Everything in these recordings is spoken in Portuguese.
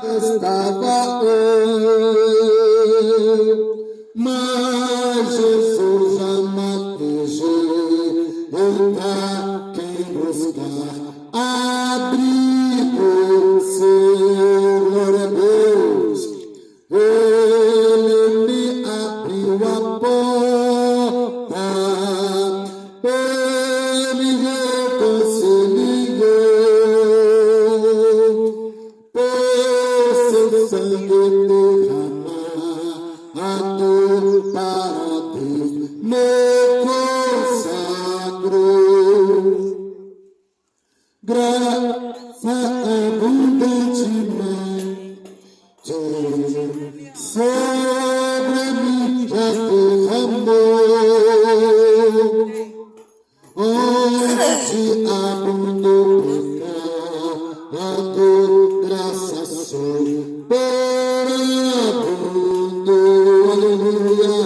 estava eu, mas Jesus jamais para quem buscar abrigo seu, glória a Deus. Ele me abriu a porta, ele me reconciliou, por seu sangue derramado para Deus me consagrou. Graça abundantemente sobre mim já derramou, onde abundou pecado, graça superabundou. Aleluia.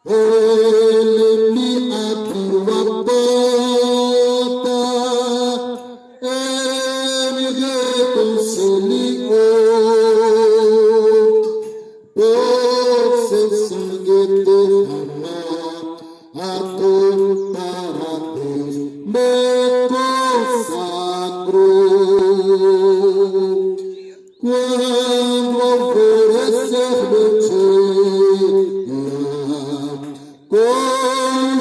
Ele me abriu a porta, ele me reconciliou, por seu sangue derramado para Deus me consagrou. Quando alvorecer meu dia, com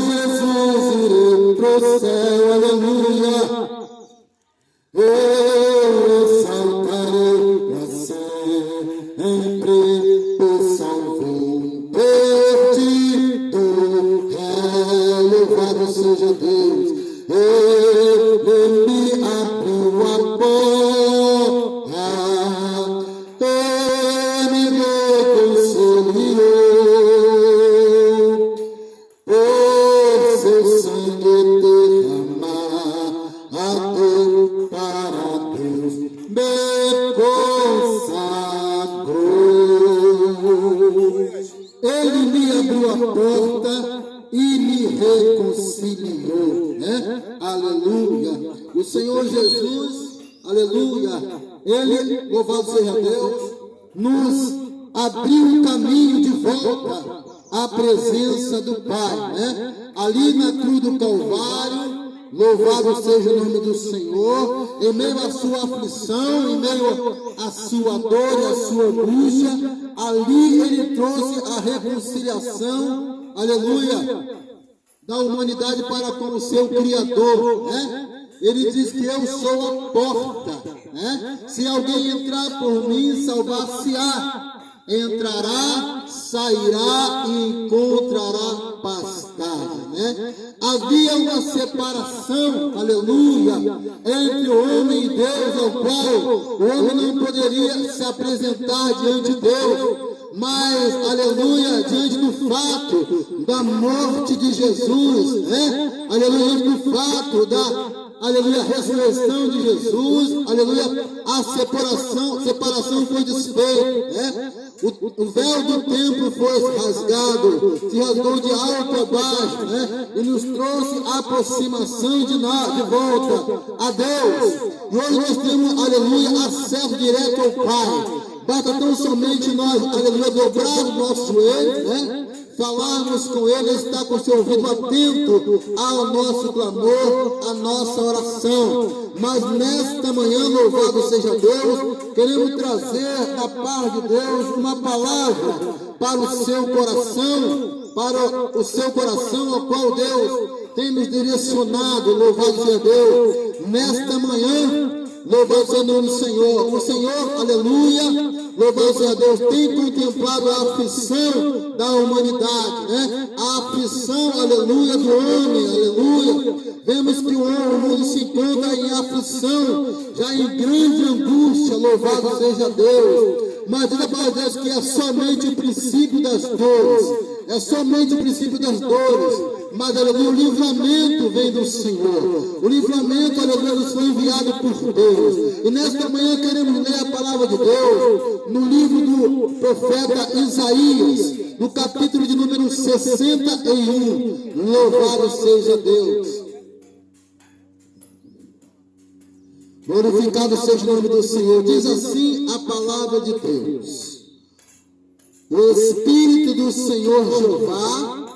Jesus irei pro céu, aleluia. Eu exaltarei pra sempre o salvou perdido. Louvado seja Deus. Ele me abriu a porta, ele me reconciliou, por seu sangue derramado para Deus me consagrou. Ele me abriu a porta e me reconciliou, né? Aleluia. O Senhor Jesus, aleluia, Ele, louvado seja Deus, nos abriu o caminho de volta à presença do Pai, né? Ali na cruz do Calvário, louvado seja o nome do Senhor, em meio à sua aflição, em meio à sua dor e à sua angústia, ali Ele trouxe a reconciliação, aleluia, da humanidade para com o seu Criador, né? Ele diz que eu sou a porta, né? Se alguém entrar por mim, salvar-se-á. Entrará, sairá e encontrará pastagem, né? Havia uma separação, aleluia, entre o homem e Deus, ao qual o homem não poderia se apresentar diante de Deus, mas, aleluia, diante do fato da morte de Jesus, né? Aleluia, diante do fato da, aleluia, ressurreição de Jesus, aleluia, a separação foi desfeita, né? O véu do templo foi rasgado, se rasgou de alto a baixo, né? E nos trouxe a aproximação de volta a Deus. E hoje nós temos, aleluia, acesso direto ao Pai. Basta tão somente nós, aleluia, dobrar o nosso joelho, né? Falarmos com Ele, estar com o seu ouvido atento ao nosso clamor, à nossa oração. Mas nesta manhã, louvado seja Deus, queremos trazer da parte de Deus uma palavra para o seu coração, ao qual Deus tem nos direcionado, louvado seja Deus. Nesta manhã, louvado seja o nome do Senhor. O Senhor, aleluia, louvado seja Deus, tem contemplado a aflição da humanidade, né? A aflição, aleluia, do homem, aleluia. Vemos que o mundo se encontra em aflição, já em grande angústia, louvado seja Deus. Mas diz a palavra de Deus que é somente o princípio das dores, é somente o princípio das dores. Mas, aleluia, o livramento vem do Senhor. O livramento, aleluia, nos foi enviado por Deus. E nesta manhã queremos ler a palavra de Deus no livro do profeta Isaías, no capítulo de número 61. Louvado seja Deus. Glorificado seja o nome do Senhor. Diz assim a palavra de Deus: o Espírito do Senhor Jeová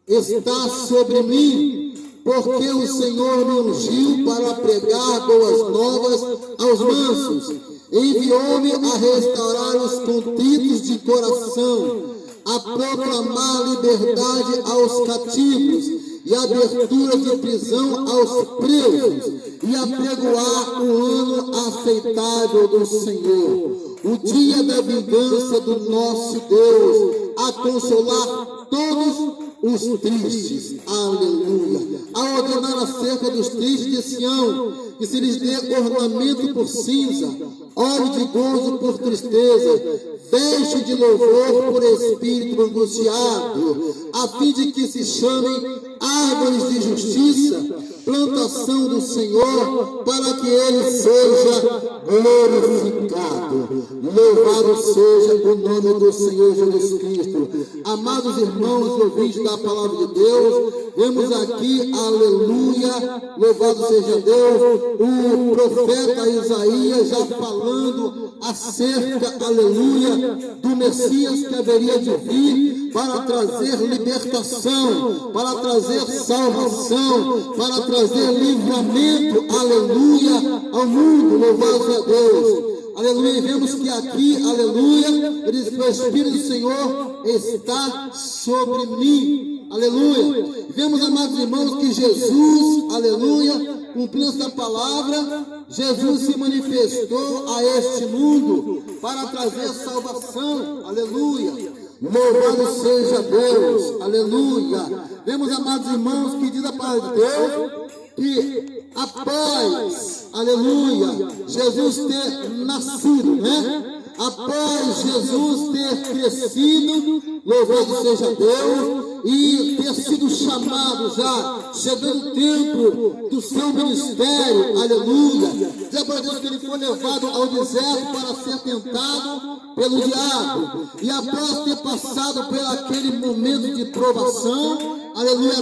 está sobre mim, porque o Senhor me ungiu para pregar boas novas aos mansos. Enviou-me a restaurar os contritos de coração, a proclamar liberdade aos cativos e abertura de prisão aos presos, e apregoar o ano aceitável do Senhor, o dia da vingança do nosso Deus, a consolar todos os tristes. Aleluia. A ordenar acerca dos tristes de Sião, que se lhes dê ornamento por cinza, óleo de gozo por tristeza, veste de louvor por espírito angustiado, a fim de que se chamem árvores de justiça, plantação do Senhor, para que ele seja glorificado. Louvado seja o nome do Senhor Jesus Cristo. Amados irmãos e ouvintes da palavra de Deus, vemos aqui, aleluia, louvado seja Deus, o profeta Isaías já falando acerca, aleluia, do Messias que haveria de vir para trazer libertação, para trazer salvação, para trazer livramento, aleluia, ao mundo. Louvado seja Deus. Aleluia, e vemos que aqui, aleluia, ele diz: o Espírito do Senhor está sobre mim, aleluia. Vemos, amados irmãos, que Jesus, aleluia, cumprindo essa palavra, Jesus se manifestou a este mundo para trazer salvação, aleluia. Louvado seja Deus, aleluia. Vemos, amados irmãos, que diz a palavra de Deus, que após, aleluia, Jesus ter nascido, né? Após Jesus ter crescido, louvado seja Deus, e ter sido chamado já, chegando o tempo do seu ministério, aleluia. Diz a Deus que ele foi levado ao deserto para ser tentado pelo diabo, e após ter passado por aquele momento de provação, aleluia,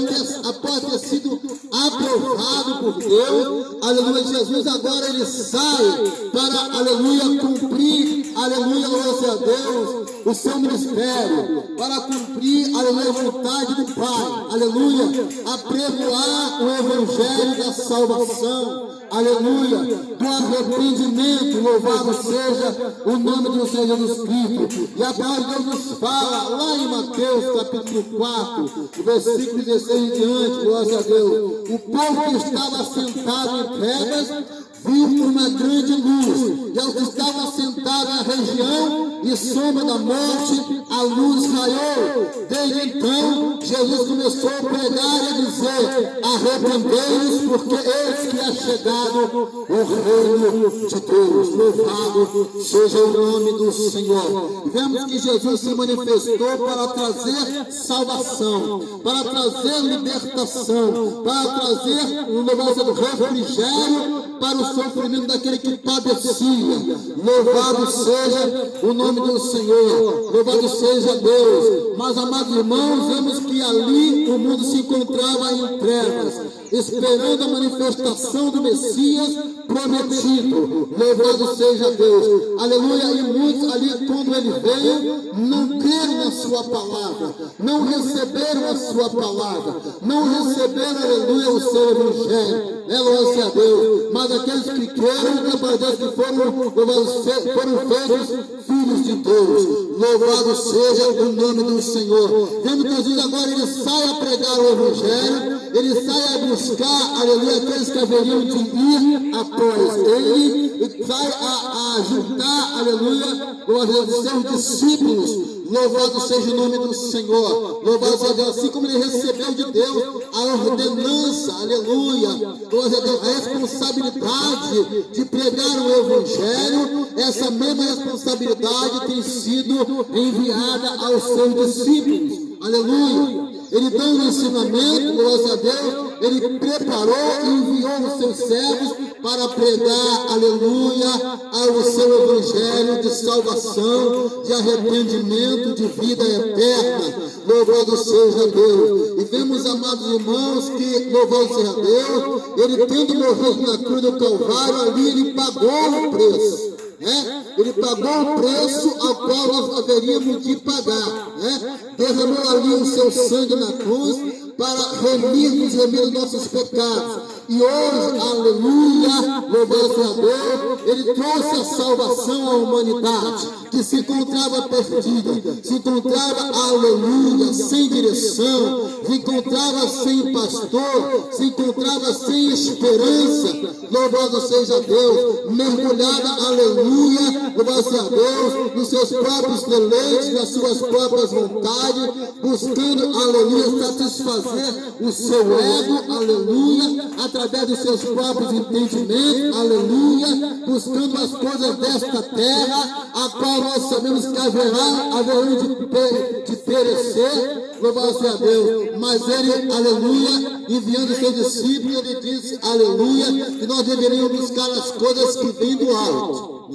após ter sido aprovado por Deus, aleluia, Jesus agora ele sai para, aleluia, cumprir, aleluia, louvado a Deus, o seu ministério, para cumprir, aleluia, a vontade do Pai, aleluia, apregoar o evangelho da salvação, aleluia, do arrependimento. Louvado seja o nome do Senhor Jesus Cristo. E a palavra de Deus nos fala lá em Mateus capítulo 4, versículo 16 em diante, glória a Deus, o povo que estava sentado em trevas viu uma grande luz, e aos que estavam sentados na região e sombra da morte, a luz raiou. Desde então, Jesus começou a pregar e a dizer: arrependei-vos, porque eis que é chegado o reino de Deus. Louvado seja o nome do Senhor. Vemos que Jesus se manifestou para trazer salvação, para trazer libertação, para trazer o refrigério para o sofrimento daquele que padecia. Louvado seja o nome do Senhor, louvado seja Deus. Mas, amados irmãos, vemos que ali o mundo se encontrava em trevas, esperando a manifestação do Messias prometido. Louvado seja Deus, aleluia. E muitos ali, quando ele veio, não creram na sua palavra, não receberam a sua palavra, não receberam, aleluia, o seu evangelho. Louvado seja Deus. Mas aqueles que creram, que foram feitos filhos de Deus. Louvado seja o nome do Senhor. Vendo que Jesus agora ele sai a pregar o evangelho, ele sai a buscar, aleluia, aqueles que haveriam de ir após ele, e sai a juntar, aleluia, os seus discípulos. Louvado seja o nome do Senhor. Louvado seja Deus. Assim como ele recebeu de Deus a ordenança, aleluia, a responsabilidade de pregar o evangelho, essa mesma responsabilidade tem sido enviada aos seus discípulos. aleluia. Ele deu um ensinamento, glória a Deus, ele preparou e enviou os seus servos para pregar, aleluia, ao seu evangelho de salvação, de arrependimento, de vida eterna. Louvado seja Deus. E vemos, amados irmãos, que, louvado seja Deus, ele tendo morrido na cruz do Calvário, ali ele pagou o preço. Ele pagou o preço ao qual nós haveríamos de pagar. Derramou ali o seu sangue na cruz para remir os nossos pecados. E hoje, aleluia, louvado seja Deus, ele trouxe a salvação à humanidade, que se encontrava perdida, se encontrava, aleluia, sem direção, se encontrava sem pastor, se encontrava sem esperança. Louvado seja Deus, mergulhada, aleluia, louvado seja Deus, nos seus próprios deleites, nas suas próprias vontades, buscando, aleluia, satisfazer o seu ego, aleluia, através dos seus próprios entendimentos, aleluia, buscando as coisas desta terra, a qual nós sabemos que haverão de perecer, louvado seja Deus. Mas ele, aleluia, enviando seus discípulos, ele disse, aleluia, que nós deveríamos buscar as coisas que vêm do alto,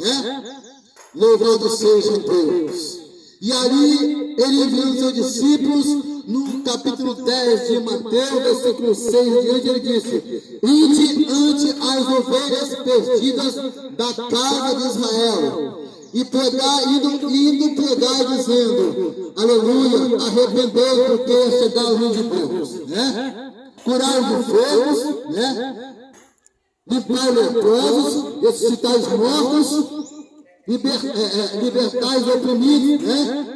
louvado seja Deus. E ali, ele enviando seus discípulos, no capítulo 10 de Mateus, versículo 6 diante, ele disse, ide ante as ovelhas perdidas da casa de Israel, e indo pregar dizendo, aleluia, arrependei porque é chegado o reino de Deus, curar os enfermos, limpar leprosos, ressuscitar os mortos, libertar os oprimidos,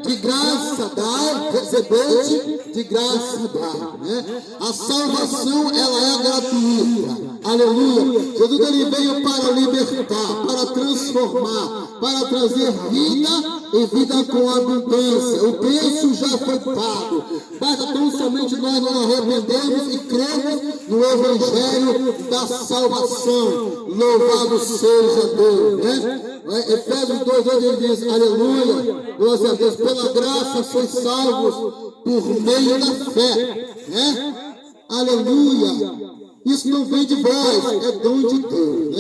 de graça dá, recebeste, de graça dá. A salvação, ela é gratuita, aleluia. Jesus, ele veio para libertar, para transformar, para trazer vida e vida com abundância. O preço já foi pago, basta tão somente nós nos arrependemos e cremos no evangelho da salvação. Louvado seja Deus, Efésios 2:8 ele diz, aleluia, glória a Deus, pela graça sois salvos por meio da fé, aleluia. Isso não vem de vós, é dom de Deus,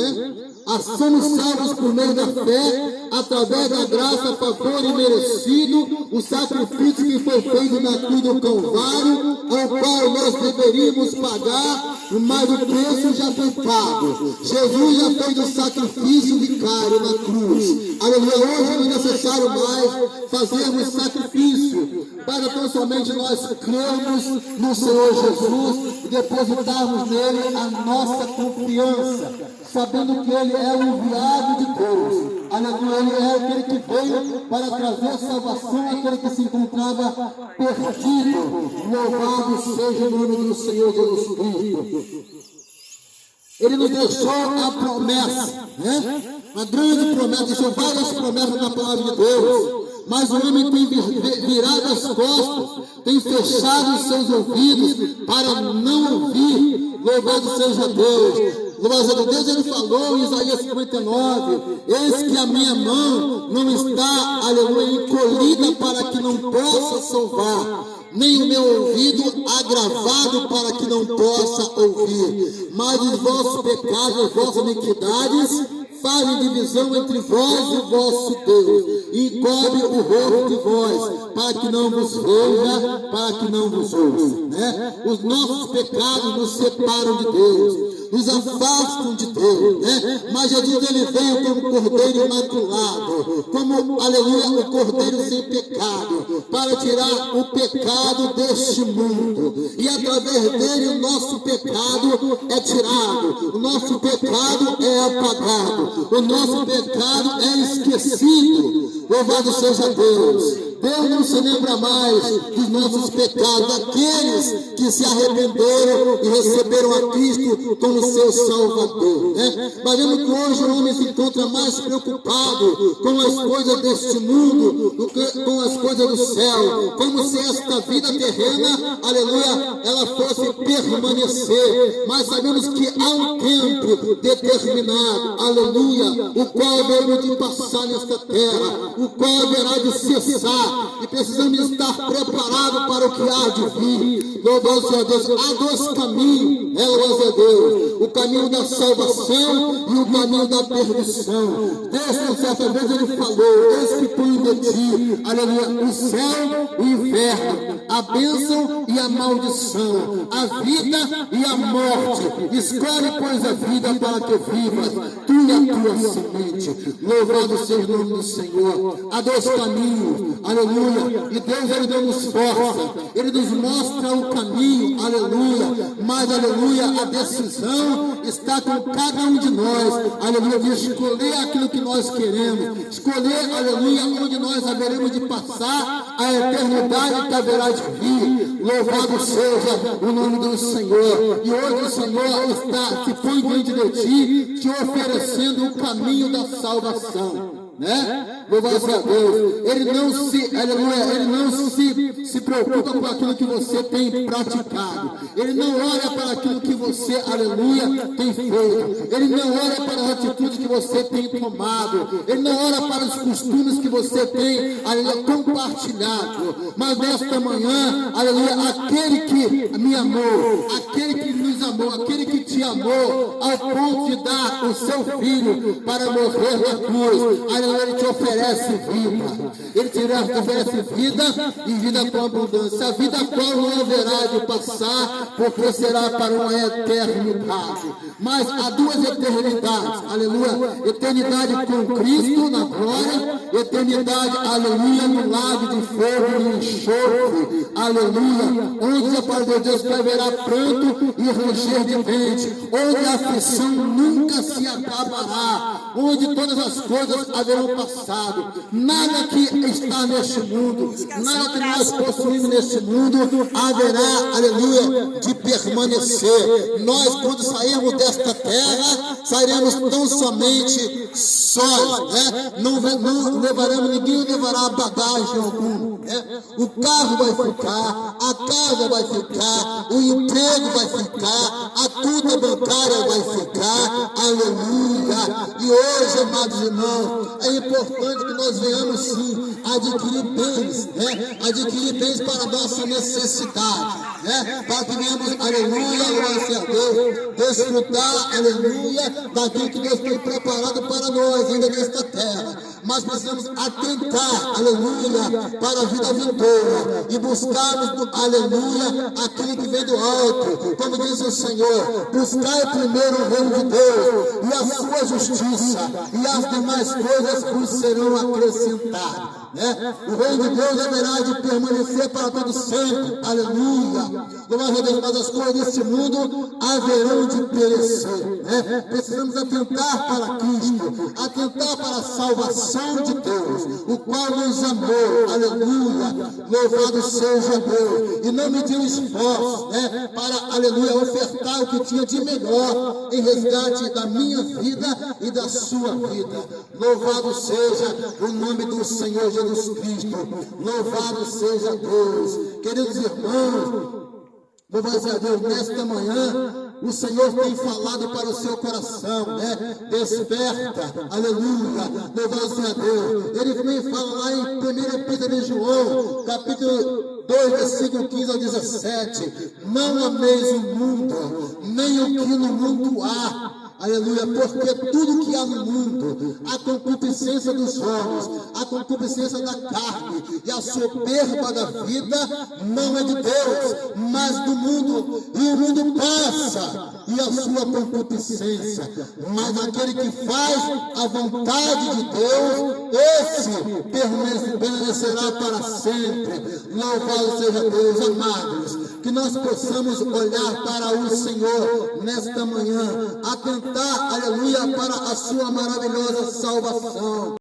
Somos salvos por meio da fé, através da graça, favor imerecido, o sacrifício que foi feito na cruz do Calvário, ao qual nós deveríamos pagar, mas o preço já foi pago. Jesus já fez o sacrifício vicário na cruz. Aleluia. Hoje não é necessário mais fazermos sacrifício, para tão somente nós crermos no Senhor Jesus e depositarmos nele a nossa confiança, sabendo que ele é o enviado de Deus. Aleluia, ele é aquele que veio para trazer salvação àquele que se encontrava perdido. Louvado seja o nome do Senhor Jesus Cristo. Ele nos deixou a promessa, uma grande promessa, deixou várias promessas na palavra de Deus. Mas o homem tem virado as costas, tem fechado os seus ouvidos para não ouvir. Louvado seja Deus. Louvado seja Deus, ele falou em Isaías 59, eis que a minha mão não está, aleluia, encolhida para que não possa salvar, nem o meu ouvido agravado para que não possa ouvir. Mas os vossos pecados, as vossas iniquidades, fazem divisão entre vós e o vosso Deus, e encobre o rosto de vós, para que não vos veja, para que não vos ouça. Os nossos pecados nos separam de Deus, nos afastam de Deus, mas Jesus, ele veio como cordeiro imaculado, como, aleluia, o cordeiro sem pecado, para tirar o pecado deste mundo, e através dele o nosso pecado é tirado, o nosso pecado é apagado, o nosso pecado é esquecido. Louvado seja Deus. Deus não se lembra mais dos nossos pecados, daqueles que se arrependeram e receberam a Cristo como seu Salvador. Mas vemos que hoje o homem se encontra mais preocupado com as coisas deste mundo do que com as coisas do céu, como se esta vida terrena, aleluia, ela fosse permanecer. Mas sabemos que há um tempo determinado, aleluia, o qual haverá de passar nesta terra, o qual haverá de cessar. está e precisamos estar preparados para o que há de vir. Louvado seja Deus. Há dois caminhos, glória a Deus: o caminho da salvação e o caminho da perdição. Deus, certa vez, ele falou: eis que ponho de ti, aleluia, o céu e o inferno, a bênção e a maldição, a vida e a morte. Escolhe, pois, a vida para que vivas, tu e a tua semente. Louvado seja o nome do Senhor. Há dois caminhos, aleluia, e Deus, ele nos força, ele nos mostra o caminho, aleluia, mas, aleluia, a decisão está com cada um de nós, aleluia, de escolher aquilo que nós queremos, escolher, aleluia, onde nós haveremos de passar a eternidade que haverá de vir. Louvado seja o nome do Senhor. E hoje o Senhor está, se põe diante de ti, te oferecendo o caminho da salvação. Né? Louvado seja Deus. Ele não se, aleluia, ele não se preocupa com aquilo que você tem praticado. Ele não olha para aquilo que você, aleluia, tem feito. Ele não olha para a atitude que você tem tomado. Ele não olha para os costumes que você tem, aleluia, compartilhado. Mas nesta manhã, aleluia, aquele que me amou, aquele que nos amou, aquele que te amou ao ponto de dar o seu filho para morrer na cruz, aleluia, ele te oferece vida. Ele te oferece vida e vida com abundância. A vida a qual não haverá de passar, porque será para uma eternidade. Mas há duas eternidades, aleluia, eternidade com Cristo na glória, eternidade, aleluia, no lago de fogo e enxofre, aleluia, onde a palavra de Deus que haverá pranto e ranger de dente, onde a aflição nunca se acabará, onde todas as coisas haverão passado. Nada que está neste mundo, nada que nós possuímos neste mundo haverá, aleluia, de permanecer. Nós, quando sairmos desta terra, sairemos tão somente sós, né? Não levaremos, ninguém levará bagagem alguma, né? O carro vai ficar, a casa vai ficar, o emprego vai ficar, a conta bancária vai ficar, aleluia. E hoje, amados irmãos, é importante que nós venhamos sim adquirir bens, né? Adquirir bens para a nossa necessidade, né? Para que venhamos, aleluia, glória a Deus, desfrutar, aleluia, daquilo que Deus tem preparado para nós ainda nesta terra. Mas precisamos atentar, aleluia, para a vida vindoura e buscarmos, aleluia, aquilo que vem do alto. Como diz o Senhor: buscai primeiro o reino de Deus e a sua justiça, e as demais coisas vos serão acrescentadas. Né? O reino de Deus haverá de permanecer para todo sempre, aleluia. Louvado a Deus, mas as coisas deste mundo haverão de perecer, né? Precisamos atentar para Cristo, atentar para a salvação de Deus, o qual nos amou, aleluia. Louvado seja Deus, e não mediu esforço, né? Para, aleluia, ofertar o que tinha de melhor em resgate da minha vida e da sua vida. Louvado seja o nome do Senhor Jesus Cristo. Louvado seja Deus. Queridos irmãos, louvado seja Deus, nesta manhã o Senhor tem falado para o seu coração, né? Desperta, aleluia, louvado seja Deus. Ele também fala lá em 1 Epístola de João, capítulo 2, versículo 15 ao 17. Não ameis o mundo, nem o que no mundo há. Aleluia, porque tudo que há no mundo, a concupiscência dos olhos, a concupiscência da carne e a soberba da vida, não é de Deus, mas do mundo. E o mundo passa, e a sua concupiscência, mas aquele que faz a vontade de Deus, esse permanecerá para sempre. Louvado seja Deus, amados, que nós possamos olhar para o Senhor nesta manhã, atentar, aleluia, para a sua maravilhosa salvação.